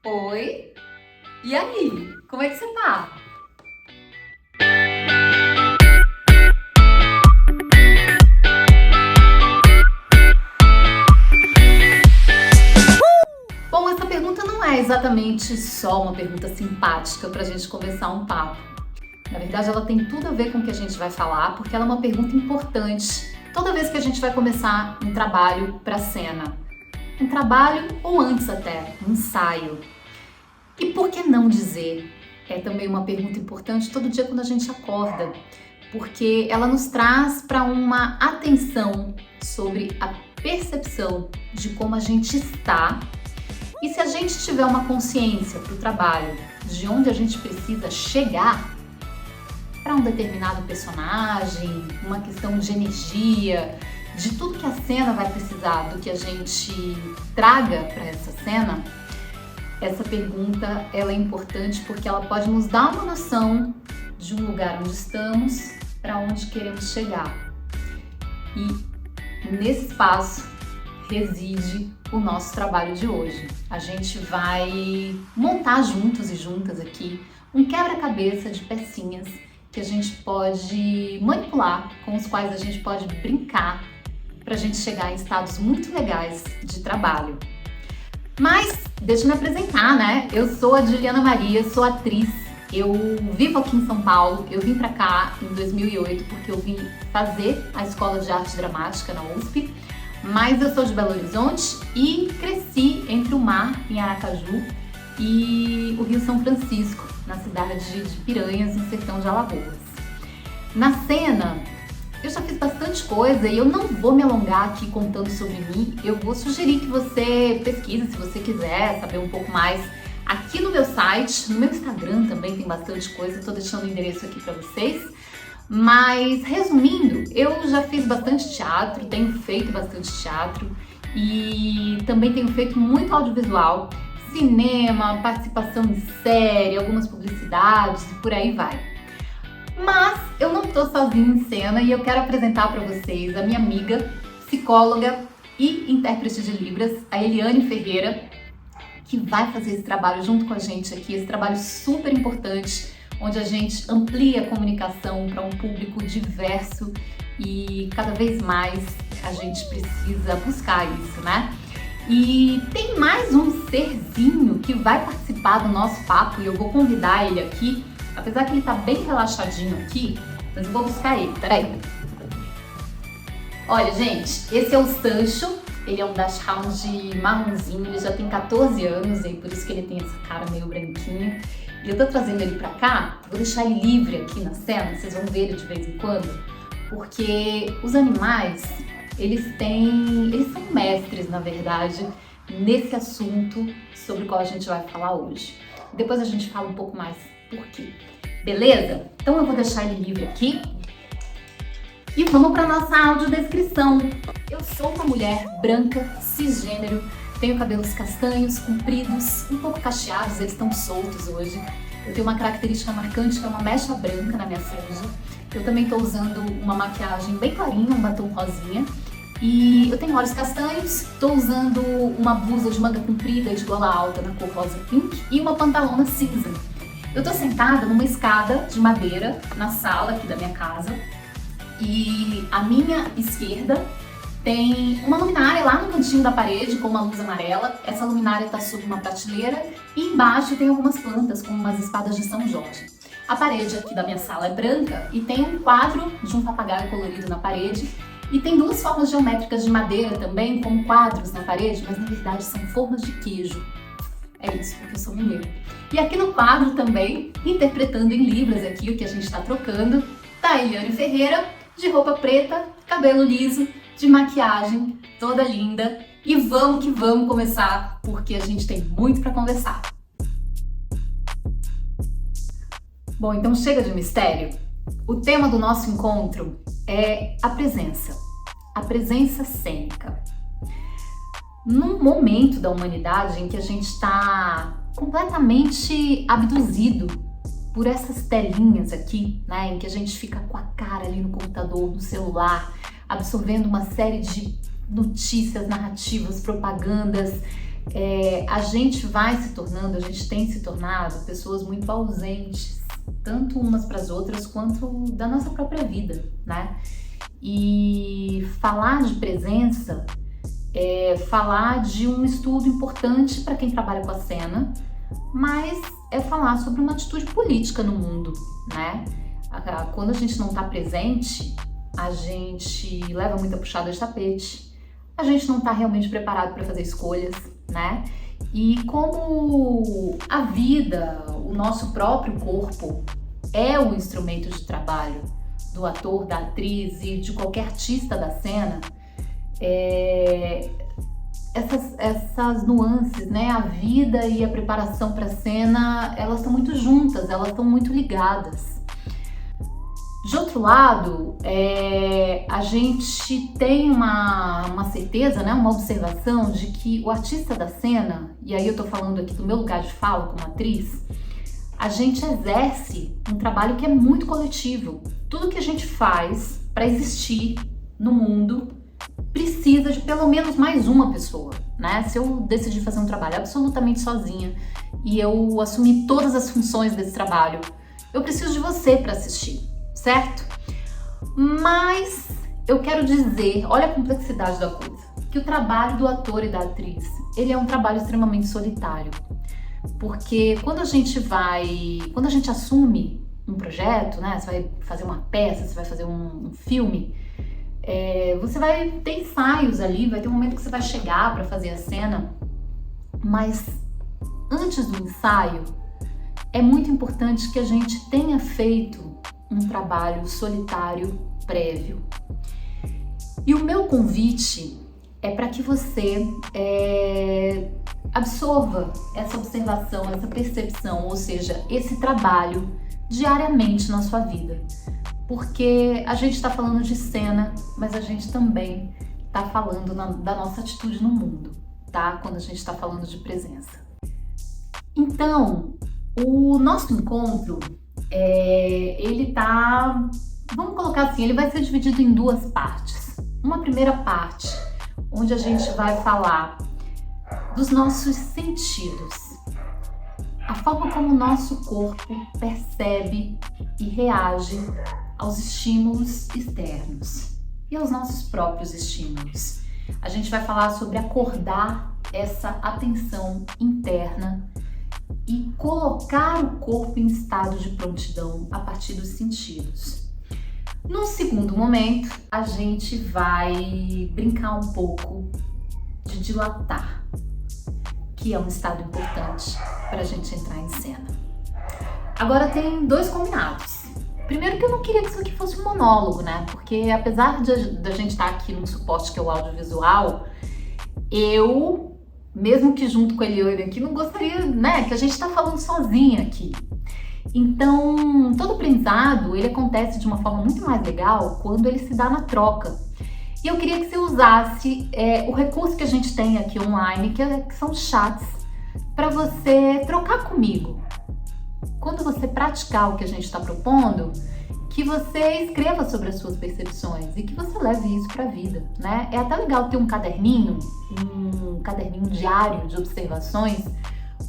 Oi? E aí? Como é que você tá? Bom, essa pergunta não é exatamente só uma pergunta simpática pra gente começar um papo. Na verdade, ela tem tudo a ver com o que a gente vai falar, porque ela é uma pergunta importante toda vez que a gente vai começar um trabalho pra cena. Um trabalho ou antes até, um ensaio. E por que não dizer? É também uma pergunta importante todo dia quando a gente acorda, porque ela nos traz para uma atenção sobre a percepção de como a gente está e se a gente tiver uma consciência para o trabalho de onde a gente precisa chegar para um determinado personagem, uma questão de energia, de tudo que a cena vai precisar, do que a gente traga para essa cena. Essa pergunta ela é importante porque ela pode nos dar uma noção de um lugar onde estamos para onde queremos chegar. E nesse espaço reside o nosso trabalho de hoje. A gente vai montar juntos e juntas aqui um quebra-cabeça de pecinhas que a gente pode manipular, com os quais a gente pode brincar para a gente chegar em estados muito legais de trabalho. Mas deixa eu me apresentar, né? Eu sou a Juliana Maria, sou atriz, eu vivo aqui em São Paulo, eu vim pra cá em 2008 porque eu vim fazer a Escola de Arte Dramática na USP, mas eu sou de Belo Horizonte e cresci entre o mar, em Aracaju, e o Rio São Francisco, na cidade de Piranhas, no sertão de Alagoas. Na cena, eu já fiz bastante coisa e eu não vou me alongar aqui contando sobre mim. Eu vou sugerir que você pesquise se você quiser saber um pouco mais aqui no meu site, no meu Instagram também tem bastante coisa, estou deixando o endereço aqui para vocês. Mas resumindo, eu já fiz bastante teatro, tenho feito bastante teatro e também tenho feito muito audiovisual, cinema, participação em série, algumas publicidades e por aí vai. Mas eu não tô sozinha em cena e eu quero apresentar para vocês a minha amiga, psicóloga e intérprete de Libras, a Eliane Ferreira, que vai fazer esse trabalho junto com a gente aqui, esse trabalho super importante, onde a gente amplia a comunicação para um público diverso e cada vez mais a gente precisa buscar isso, né? E tem mais um serzinho que vai participar do nosso papo e eu vou convidar ele aqui. Apesar que ele tá bem relaxadinho aqui, mas eu vou buscar ele, peraí. Olha, gente, esse é o Sancho, ele é um dachshund marronzinho, ele já tem 14 anos e por isso que ele tem essa cara meio branquinha. E eu tô trazendo ele pra cá, vou deixar ele livre aqui na cena, vocês vão ver ele de vez em quando, porque os animais, eles são mestres, na verdade, nesse assunto sobre o qual a gente vai falar hoje. Depois a gente fala um pouco mais por quê. Beleza? Então eu vou deixar ele livre aqui e vamos para nossa audiodescrição. Eu sou uma mulher branca, cisgênero, tenho cabelos castanhos, compridos, um pouco cacheados, eles estão soltos hoje. Eu tenho uma característica marcante que é uma mecha branca na minha franja. Eu também estou usando uma maquiagem bem clarinha, um batom rosinha. E eu tenho olhos castanhos, estou usando uma blusa de manga comprida e de gola alta na cor rosa pink e uma pantalona cinza. Eu tô sentada numa escada de madeira na sala aqui da minha casa e à minha esquerda tem uma luminária lá no cantinho da parede com uma luz amarela. Essa luminária tá sob uma prateleira e embaixo tem algumas plantas com umas espadas de São Jorge. A parede aqui da minha sala é branca e tem um quadro de um papagaio colorido na parede e tem duas formas geométricas de madeira também com quadros na parede, mas na verdade são formas de queijo. É isso, porque eu sou mineira. E aqui no quadro também, interpretando em libras aqui o que a gente está trocando, tá a Eliane Ferreira, de roupa preta, cabelo liso, de maquiagem, toda linda. E vamos que vamos começar, porque a gente tem muito para conversar. Bom, então chega de mistério. O tema do nosso encontro é a presença cênica. Num momento da humanidade em que a gente está completamente abduzido por essas telinhas aqui, né, em que a gente fica com a cara ali no computador, no celular, absorvendo uma série de notícias, narrativas, propagandas, a gente tem se tornado pessoas muito ausentes, tanto umas para as outras quanto da nossa própria vida, né? E falar de presença é falar de um estudo importante para quem trabalha com a cena, mas é falar sobre uma atitude política no mundo, né? Quando a gente não está presente, a gente leva muita puxada de tapete, a gente não está realmente preparado para fazer escolhas, né? E como a vida, o nosso próprio corpo é o instrumento de trabalho do ator, da atriz e de qualquer artista da cena, essas nuances, né? A vida e a preparação para a cena, elas estão muito juntas, elas estão muito ligadas. De outro lado, a gente tem uma certeza, né, uma observação de que o artista da cena, e aí eu tô falando aqui do meu lugar de fala como atriz, a gente exerce um trabalho que é muito coletivo. Tudo que a gente faz para existir no mundo precisa de pelo menos mais uma pessoa, né? Se eu decidir fazer um trabalho absolutamente sozinha e eu assumir todas as funções desse trabalho, eu preciso de você para assistir, certo? Mas eu quero dizer, olha a complexidade da coisa, que o trabalho do ator e da atriz, ele é um trabalho extremamente solitário. Porque quando a gente assume um projeto, né? Você vai fazer uma peça, você vai fazer um filme, você vai ter ensaios ali, vai ter um momento que você vai chegar para fazer a cena, mas antes do ensaio, é muito importante que a gente tenha feito um trabalho solitário prévio. E o meu convite é para que você absorva essa observação, essa percepção, ou seja, esse trabalho diariamente na sua vida. Porque a gente está falando de cena, mas a gente também está falando da nossa atitude no mundo, tá? Quando a gente está falando de presença. Então, o nosso encontro, vamos colocar assim, ele vai ser dividido em duas partes. Uma primeira parte, onde a gente vai falar dos nossos sentidos, a forma como o nosso corpo percebe e reage aos estímulos externos e aos nossos próprios estímulos. A gente vai falar sobre acordar essa atenção interna e colocar o corpo em estado de prontidão a partir dos sentidos. Num segundo momento, a gente vai brincar um pouco de dilatar, que é um estado importante para a gente entrar em cena. Agora tem dois combinados. Primeiro que eu não queria que isso aqui fosse um monólogo, né? Porque apesar da gente estar aqui num suporte que é o audiovisual, eu, mesmo que junto com a Eliane aqui, não gostaria, né, que a gente tá falando sozinha aqui. Então, todo aprendizado, ele acontece de uma forma muito mais legal quando ele se dá na troca. E eu queria que você usasse o recurso que a gente tem aqui online, que são chats, para você trocar comigo. Quando você praticar o que a gente está propondo, que você escreva sobre as suas percepções e que você leve isso para a vida, né? É até legal ter um caderninho diário de observações,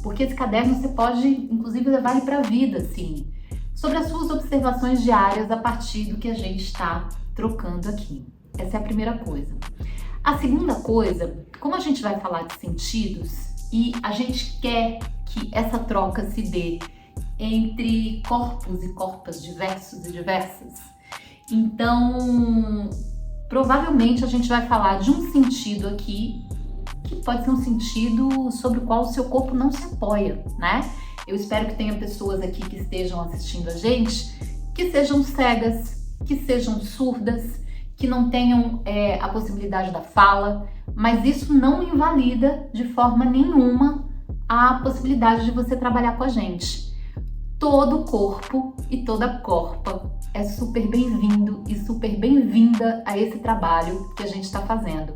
porque esse caderno você pode, inclusive, levar ele para a vida, assim, sobre as suas observações diárias a partir do que a gente está trocando aqui. Essa é a primeira coisa. A segunda coisa, como a gente vai falar de sentidos e a gente quer que essa troca se dê entre corpos e corpas diversos e diversas, então provavelmente a gente vai falar de um sentido aqui que pode ser um sentido sobre o qual o seu corpo não se apoia, né? Eu espero que tenha pessoas aqui que estejam assistindo a gente que sejam cegas, que sejam surdas, que não tenham a possibilidade da fala, mas isso não invalida de forma nenhuma a possibilidade de você trabalhar com a gente. Todo corpo e toda corpa é super bem-vindo e super bem-vinda a esse trabalho que a gente está fazendo.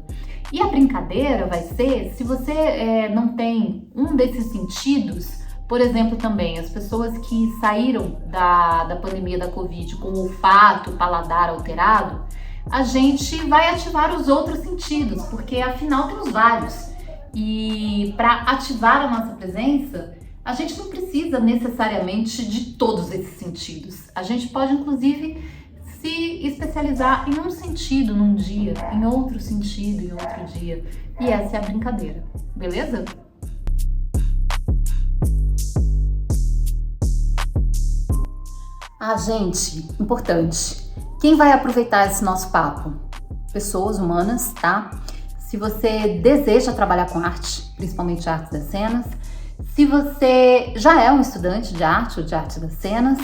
E a brincadeira vai ser, se você não tem um desses sentidos, por exemplo, também as pessoas que saíram da pandemia da Covid com o olfato, paladar alterado, a gente vai ativar os outros sentidos, porque afinal temos vários. e para ativar a nossa presença, a gente não precisa necessariamente de todos esses sentidos. A gente pode, inclusive, se especializar em um sentido num dia, em outro sentido em outro dia. E essa é a brincadeira, beleza? Gente, importante. Quem vai aproveitar esse nosso papo? Pessoas humanas, tá? Se você deseja trabalhar com arte, principalmente artes das cenas, se você já é um estudante de arte ou de arte das cenas,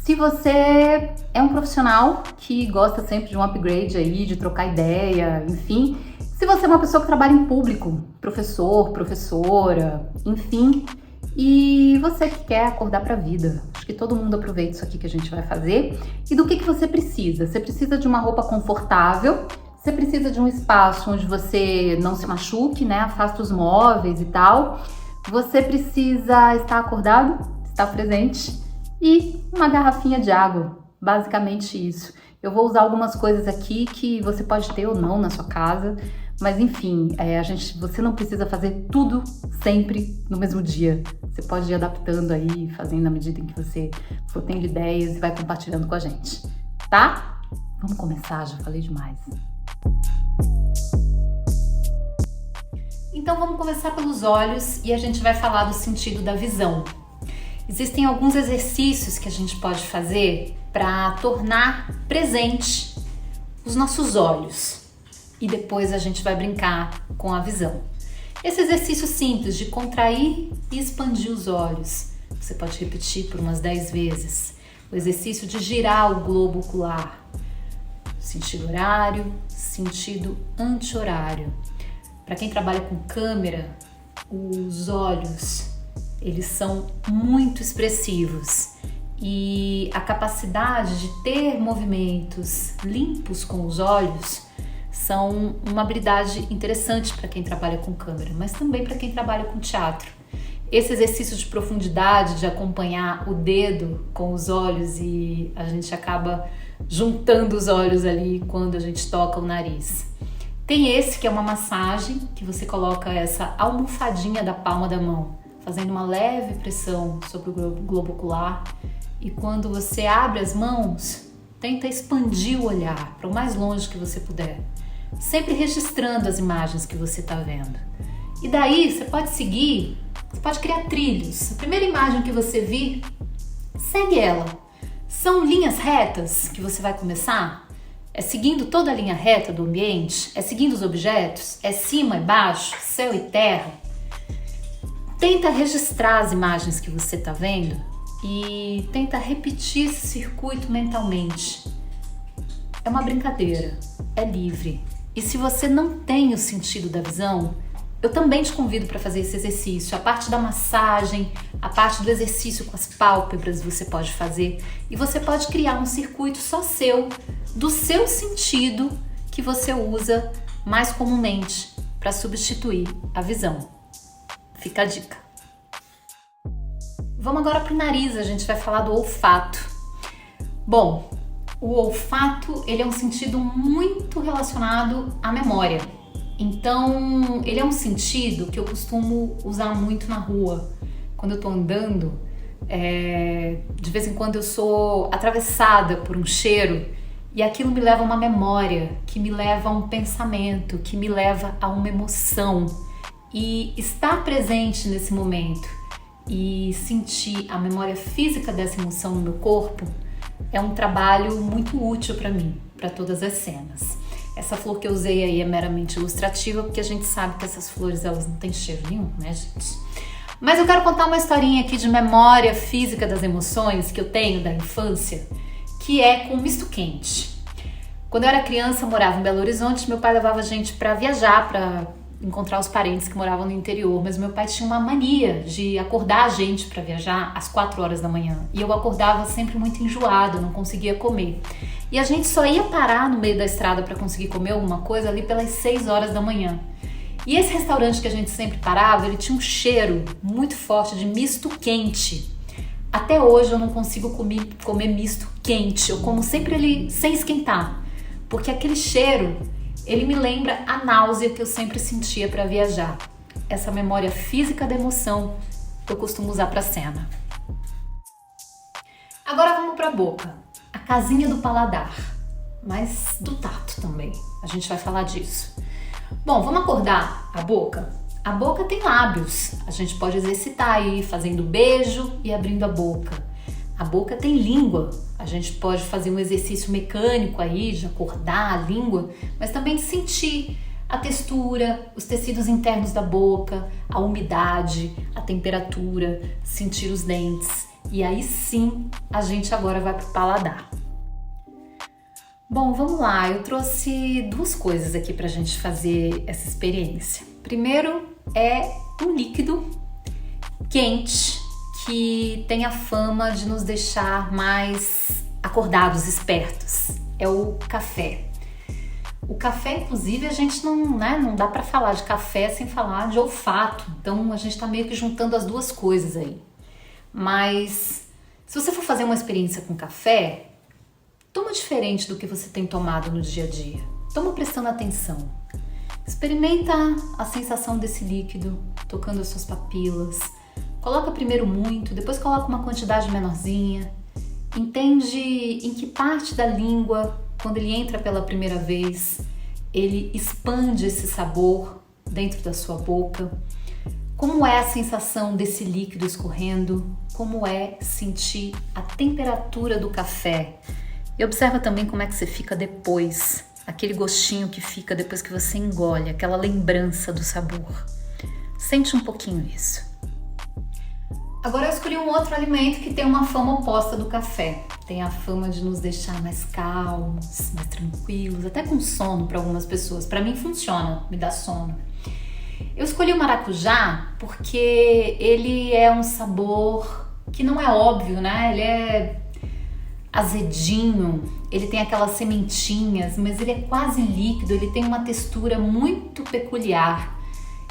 se você é um profissional que gosta sempre de um upgrade aí, de trocar ideia, enfim, se você é uma pessoa que trabalha em público, professor, professora, enfim, e você que quer acordar para a vida. Acho que todo mundo aproveita isso aqui que a gente vai fazer. E do que você precisa? Você precisa de uma roupa confortável, você precisa de um espaço onde você não se machuque, né? Afasta os móveis e tal. Você precisa estar acordado, estar presente e uma garrafinha de água. Basicamente isso. Eu vou usar algumas coisas aqui que você pode ter ou não na sua casa, mas enfim, você não precisa fazer tudo sempre no mesmo dia. Você pode ir adaptando aí, fazendo na medida em que você for tendo ideias e vai compartilhando com a gente, tá? Vamos começar, já falei demais. Então vamos começar pelos olhos e a gente vai falar do sentido da visão. Existem alguns exercícios que a gente pode fazer para tornar presente os nossos olhos e depois a gente vai brincar com a visão. Esse exercício simples de contrair e expandir os olhos, você pode repetir por umas 10 vezes. O exercício de girar o globo ocular, sentido horário, sentido anti-horário. Para quem trabalha com câmera, os olhos, eles são muito expressivos e a capacidade de ter movimentos limpos com os olhos são uma habilidade interessante para quem trabalha com câmera, mas também para quem trabalha com teatro. Esse exercício de profundidade, de acompanhar o dedo com os olhos e a gente acaba juntando os olhos ali quando a gente toca o nariz. Tem esse que é uma massagem, que você coloca essa almofadinha da palma da mão, fazendo uma leve pressão sobre o globo ocular, e quando você abre as mãos, tenta expandir o olhar para o mais longe que você puder, sempre registrando as imagens que você está vendo. E daí você pode seguir, você pode criar trilhos. A primeira imagem que você vir, segue ela. São linhas retas que você vai começar? É seguindo toda a linha reta do ambiente? É seguindo os objetos? É cima e baixo? Céu e terra? Tenta registrar as imagens que você está vendo e tenta repetir esse circuito mentalmente. É uma brincadeira, é livre. E se você não tem o sentido da visão, eu também te convido para fazer esse exercício. A parte da massagem, a parte do exercício com as pálpebras você pode fazer. E você pode criar um circuito só seu, do seu sentido que você usa mais comumente para substituir a visão. Fica a dica. Vamos agora para o nariz, a gente vai falar do olfato. Bom, o olfato ele é um sentido muito relacionado à memória. Então, ele é um sentido que eu costumo usar muito na rua. Quando eu tô andando, de vez em quando eu sou atravessada por um cheiro e aquilo me leva a uma memória, que me leva a um pensamento, que me leva a uma emoção. E estar presente nesse momento e sentir a memória física dessa emoção no meu corpo é um trabalho muito útil para mim, para todas as cenas. Essa flor que eu usei aí é meramente ilustrativa, porque a gente sabe que essas flores elas não têm cheiro nenhum, né, gente? Mas eu quero contar uma historinha aqui de memória física das emoções que eu tenho da infância, que é com misto quente. Quando eu era criança, eu morava em Belo Horizonte, meu pai levava a gente para viajar, para encontrar os parentes que moravam no interior, mas meu pai tinha uma mania de acordar a gente para viajar às 4 horas da manhã, e eu acordava sempre muito enjoada, não conseguia comer. E a gente só ia parar no meio da estrada para conseguir comer alguma coisa ali pelas 6 horas da manhã. E esse restaurante que a gente sempre parava, ele tinha um cheiro muito forte de misto quente. Até hoje eu não consigo comer misto quente, eu como sempre ele sem esquentar, porque aquele cheiro, ele me lembra a náusea que eu sempre sentia para viajar. essa memória física da emoção que eu costumo usar para a cena. Agora vamos para a boca, a casinha do paladar, mas do tato também, a gente vai falar disso. Bom, vamos acordar a boca? A boca tem lábios, a gente pode exercitar aí fazendo beijo e abrindo a boca. A boca tem língua, a gente pode fazer um exercício mecânico aí de acordar a língua, mas também sentir a textura, os tecidos internos da boca, a umidade, a temperatura, sentir os dentes. E aí sim, a gente agora vai para o paladar. Bom, vamos lá, eu trouxe duas coisas aqui para a gente fazer essa experiência. Primeiro é um líquido quente que tem a fama de nos deixar mais acordados, espertos. É o café. O café, inclusive, a gente não dá para falar de café sem falar de olfato. Então, a gente está meio que juntando as duas coisas aí. Mas, se você for fazer uma experiência com café, toma diferente do que você tem tomado no dia a dia. Toma prestando atenção. Experimenta a sensação desse líquido, tocando as suas papilas. Coloca primeiro muito, depois coloca uma quantidade menorzinha. Entende em que parte da língua, quando ele entra pela primeira vez, ele expande esse sabor dentro da sua boca. Como é a sensação desse líquido escorrendo? Como é sentir a temperatura do café? E observa também como é que você fica depois, aquele gostinho que fica depois que você engole, aquela lembrança do sabor. Sente um pouquinho isso. Agora eu escolhi um outro alimento que tem uma fama oposta do café. Tem a fama de nos deixar mais calmos, mais tranquilos, até com sono para algumas pessoas. Para mim funciona, me dá sono. Eu escolhi o maracujá porque ele é um sabor que não é óbvio, né? Ele é azedinho, ele tem aquelas sementinhas, mas ele é quase líquido, ele tem uma textura muito peculiar.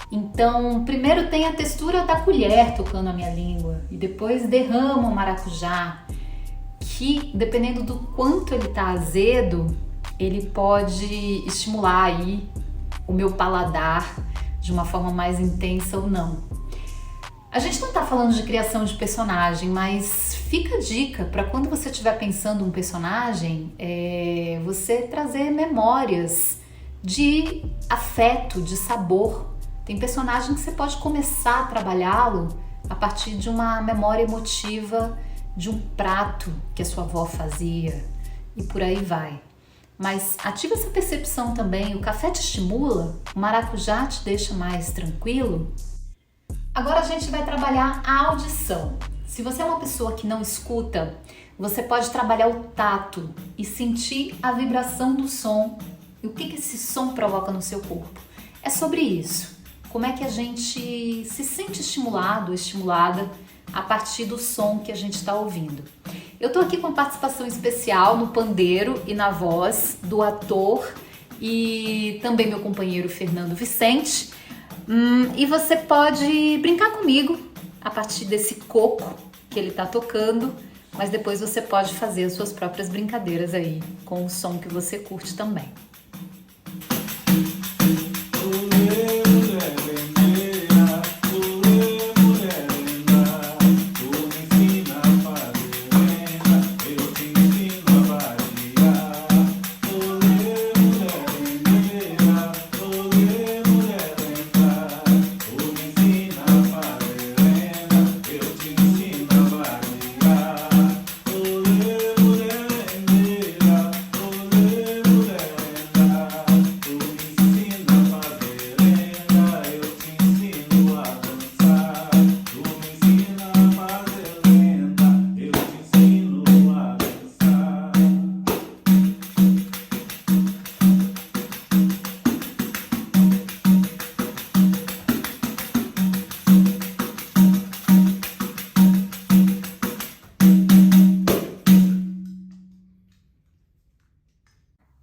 Então, primeiro tem a textura da colher tocando a minha língua e depois derrama o maracujá, que dependendo do quanto ele tá azedo, ele pode estimular aí o meu paladar de uma forma mais intensa ou não. A gente não tá falando de criação de personagem, mas fica a dica para quando você estiver pensando um personagem, você trazer memórias de afeto, de sabor. Tem personagem que você pode começar a trabalhá-lo a partir de uma memória emotiva de um prato que a sua avó fazia e por aí vai. Mas ativa essa percepção também, o café te estimula, o maracujá te deixa mais tranquilo. Agora a gente vai trabalhar a audição. Se você é uma pessoa que não escuta, você pode trabalhar o tato e sentir a vibração do som e o que esse som provoca no seu corpo. É sobre isso. Como é que a gente se sente estimulado, estimulada a partir do som que a gente está ouvindo. Eu tô aqui com participação especial no pandeiro e na voz do ator e também meu companheiro Fernando Vicente. E você pode brincar comigo a partir desse coco que ele tá tocando, mas depois você pode fazer as suas próprias brincadeiras aí com o som que você curte também.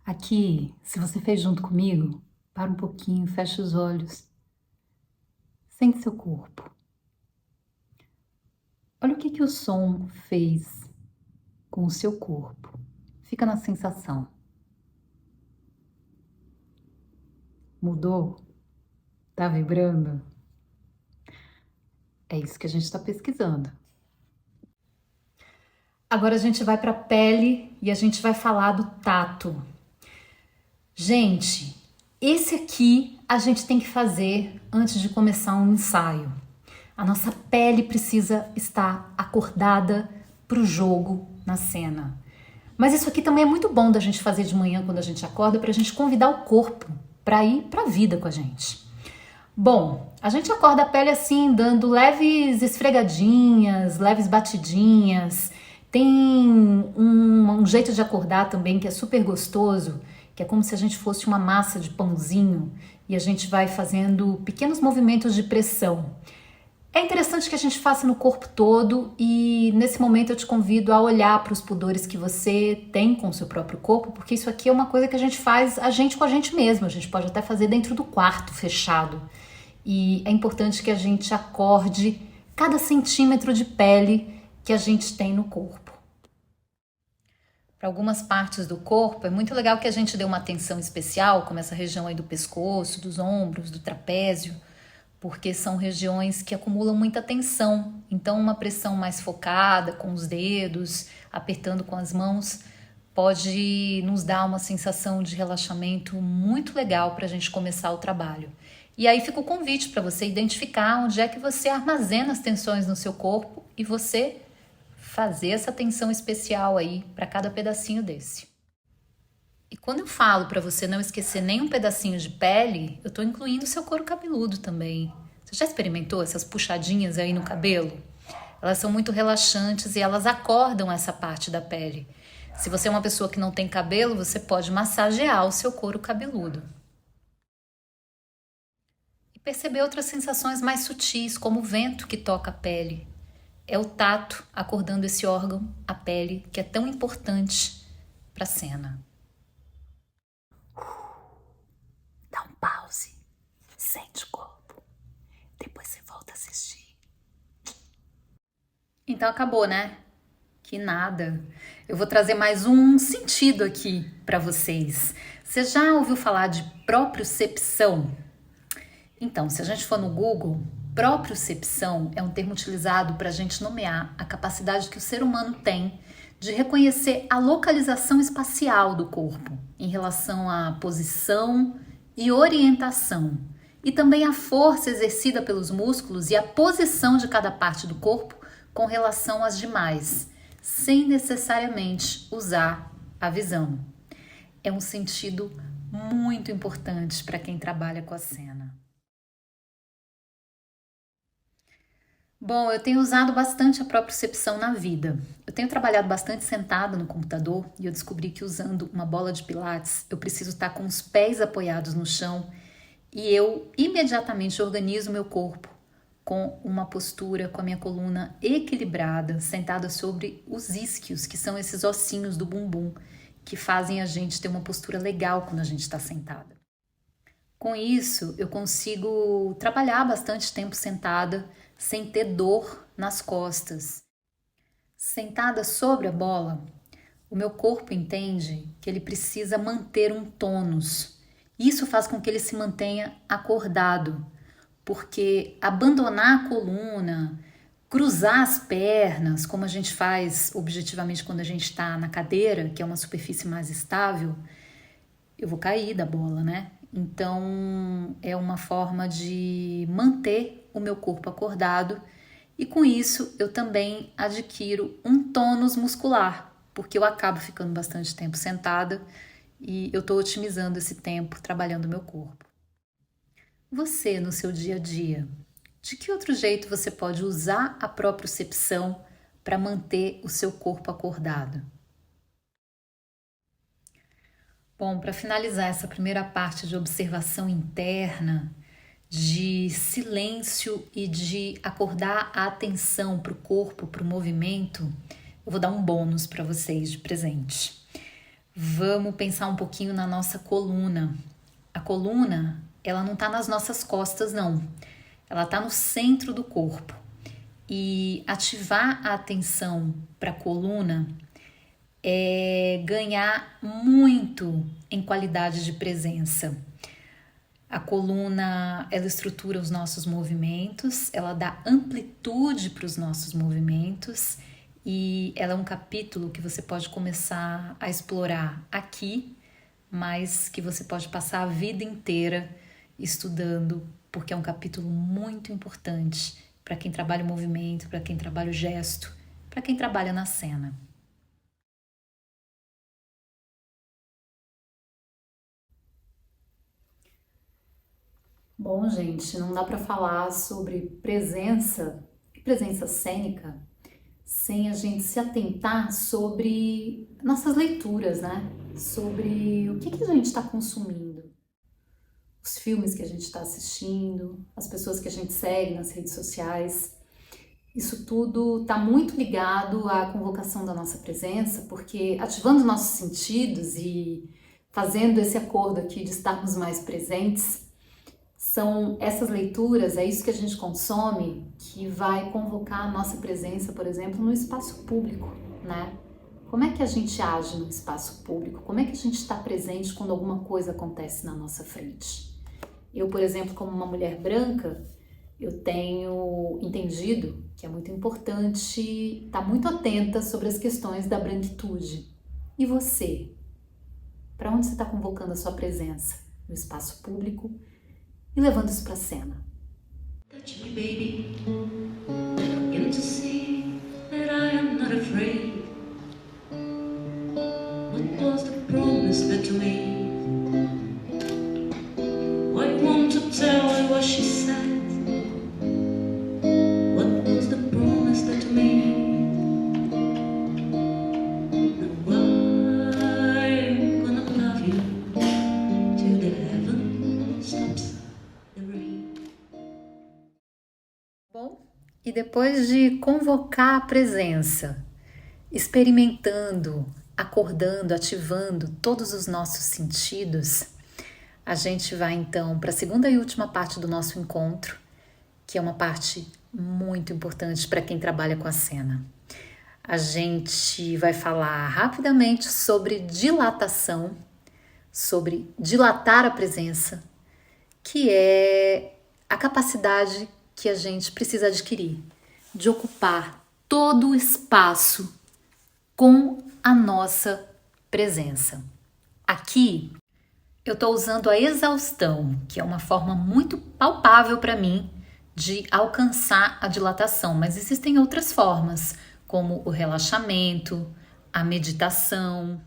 Aqui, se você fez junto comigo, para um pouquinho, fecha os olhos. Sente seu corpo. Olha o que o som fez com o seu corpo. Fica na sensação. Mudou? Tá vibrando? É isso que a gente está pesquisando. Agora a gente vai para a pele e a gente vai falar do tato. Gente, esse aqui a gente tem que fazer antes de começar um ensaio. A nossa pele precisa estar acordada para o jogo na cena. Mas isso aqui também é muito bom da gente fazer de manhã quando a gente acorda, para a gente convidar o corpo para ir para a vida com a gente. Bom, a gente acorda a pele assim, dando leves esfregadinhas, leves batidinhas. Tem um jeito de acordar também que é super gostoso, que é como se a gente fosse uma massa de pãozinho e a gente vai fazendo pequenos movimentos de pressão. É interessante que a gente faça no corpo todo e nesse momento eu te convido a olhar para os pudores que você tem com o seu próprio corpo, porque isso aqui é uma coisa que a gente faz a gente com a gente mesmo, a gente pode até fazer dentro do quarto fechado. E é importante que a gente acorde cada centímetro de pele que a gente tem no corpo. Para algumas partes do corpo é muito legal que a gente dê uma atenção especial, como essa região aí do pescoço, dos ombros, do trapézio, porque são regiões que acumulam muita tensão. Então uma pressão mais focada, com os dedos, apertando com as mãos, pode nos dar uma sensação de relaxamento muito legal para a gente começar o trabalho. E aí fica o convite para você identificar onde é que você armazena as tensões no seu corpo e você fazer essa atenção especial aí para cada pedacinho desse. E quando eu falo para você não esquecer nenhum pedacinho de pele, eu estou incluindo o seu couro cabeludo também. Você já experimentou essas puxadinhas aí no cabelo? Elas são muito relaxantes e elas acordam essa parte da pele. Se você é uma pessoa que não tem cabelo, você pode massagear o seu couro cabeludo. E perceber outras sensações mais sutis, como o vento que toca a pele. É o tato acordando esse órgão, a pele, que é tão importante para a cena. Dá um pause, sente o corpo, depois você volta a assistir. Então acabou, né? Que nada. Eu vou trazer mais um sentido aqui para vocês. Você já ouviu falar de propriocepção? Então, se a gente for no Google, propriocepção é um termo utilizado para a gente nomear a capacidade que o ser humano tem de reconhecer a localização espacial do corpo em relação à posição e orientação, e também a força exercida pelos músculos e a posição de cada parte do corpo com relação às demais, sem necessariamente usar a visão. É um sentido muito importante para quem trabalha com a cena. Bom, eu tenho usado bastante a propriocepção na vida. Eu tenho trabalhado bastante sentada no computador e eu descobri que usando uma bola de pilates eu preciso estar com os pés apoiados no chão e eu imediatamente organizo meu corpo com uma postura, com a minha coluna equilibrada, sentada sobre os isquios, que são esses ossinhos do bumbum que fazem a gente ter uma postura legal quando a gente está sentada. Com isso, eu consigo trabalhar bastante tempo sentada sem ter dor nas costas. Sentada sobre a bola, o meu corpo entende que ele precisa manter um tônus. Isso faz com que ele se mantenha acordado, porque abandonar a coluna, cruzar as pernas, como a gente faz objetivamente quando a gente está na cadeira, que é uma superfície mais estável, eu vou cair da bola, né? Então, é uma forma de manter o meu corpo acordado e com isso eu também adquiro um tônus muscular, porque eu acabo ficando bastante tempo sentada e eu estou otimizando esse tempo trabalhando o meu corpo. Você, no seu dia a dia, de que outro jeito você pode usar a propriocepção para manter o seu corpo acordado? Bom, para finalizar essa primeira parte de observação interna, de silêncio e de acordar a atenção para o corpo, para o movimento, eu vou dar um bônus para vocês de presente. Vamos pensar um pouquinho na nossa coluna. A coluna, ela não está nas nossas costas, não. Ela está no centro do corpo. E ativar a atenção para a coluna é ganhar muito em qualidade de presença. A coluna, ela estrutura os nossos movimentos, ela dá amplitude para os nossos movimentos e ela é um capítulo que você pode começar a explorar aqui, mas que você pode passar a vida inteira estudando, porque é um capítulo muito importante para quem trabalha o movimento, para quem trabalha o gesto, para quem trabalha na cena. Bom, gente, não dá para falar sobre presença e presença cênica sem a gente se atentar sobre nossas leituras, né? Sobre o que a gente está consumindo, os filmes que a gente está assistindo, as pessoas que a gente segue nas redes sociais. Isso tudo está muito ligado à convocação da nossa presença, porque ativando nossos sentidos e fazendo esse acordo aqui de estarmos mais presentes, são essas leituras, é isso que a gente consome, que vai convocar a nossa presença, por exemplo, no espaço público, né? Como é que a gente age no espaço público? Como é que a gente está presente quando alguma coisa acontece na nossa frente? Eu, por exemplo, como uma mulher branca, eu tenho entendido que é muito importante estar muito atenta sobre as questões da branquitude. E você? Para onde você está convocando a sua presença? No espaço público e levando isso para a cena. Touch me, baby. Begin to see that I am not afraid. What was the promise that you made? I want to tell you what she said. What was the promise that you made? Now I'm gonna love you till the heaven stops. Bom, e depois de convocar a presença, experimentando, acordando, ativando todos os nossos sentidos, a gente vai então para a segunda e última parte do nosso encontro, que é uma parte muito importante para quem trabalha com a cena. A gente vai falar rapidamente sobre dilatação, sobre dilatar a presença, que é a capacidade que a gente precisa adquirir de ocupar todo o espaço com a nossa presença. Aqui eu estou usando a exaustão, que é uma forma muito palpável para mim de alcançar a dilatação, mas existem outras formas, como o relaxamento, a meditação,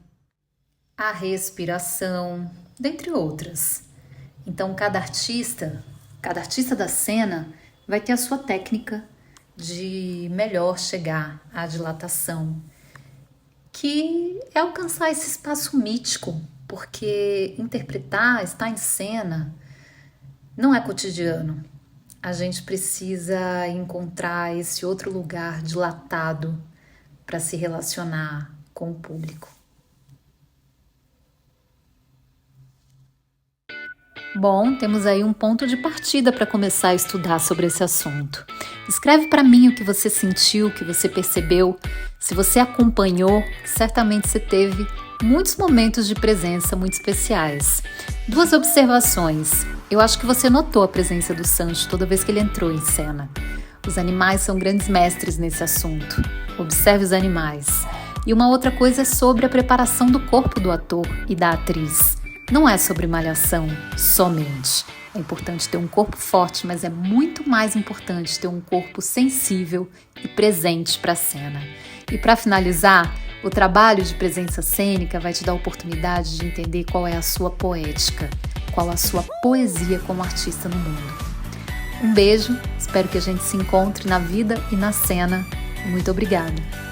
a respiração, dentre outras. Então, cada artista da cena vai ter a sua técnica de melhor chegar à dilatação, que é alcançar esse espaço mítico, porque interpretar, estar em cena, não é cotidiano. A gente precisa encontrar esse outro lugar dilatado para se relacionar com o público. Bom, temos aí um ponto de partida para começar a estudar sobre esse assunto. Escreve para mim o que você sentiu, o que você percebeu. Se você acompanhou, certamente você teve muitos momentos de presença muito especiais. 2 observações. Eu acho que você notou a presença do Sancho toda vez que ele entrou em cena. Os animais são grandes mestres nesse assunto. Observe os animais. E uma outra coisa é sobre a preparação do corpo do ator e da atriz. Não é sobre malhação somente. É importante ter um corpo forte, mas é muito mais importante ter um corpo sensível e presente para a cena. E para finalizar, o trabalho de presença cênica vai te dar a oportunidade de entender qual é a sua poética, qual a sua poesia como artista no mundo. Um beijo, espero que a gente se encontre na vida e na cena. Muito obrigada!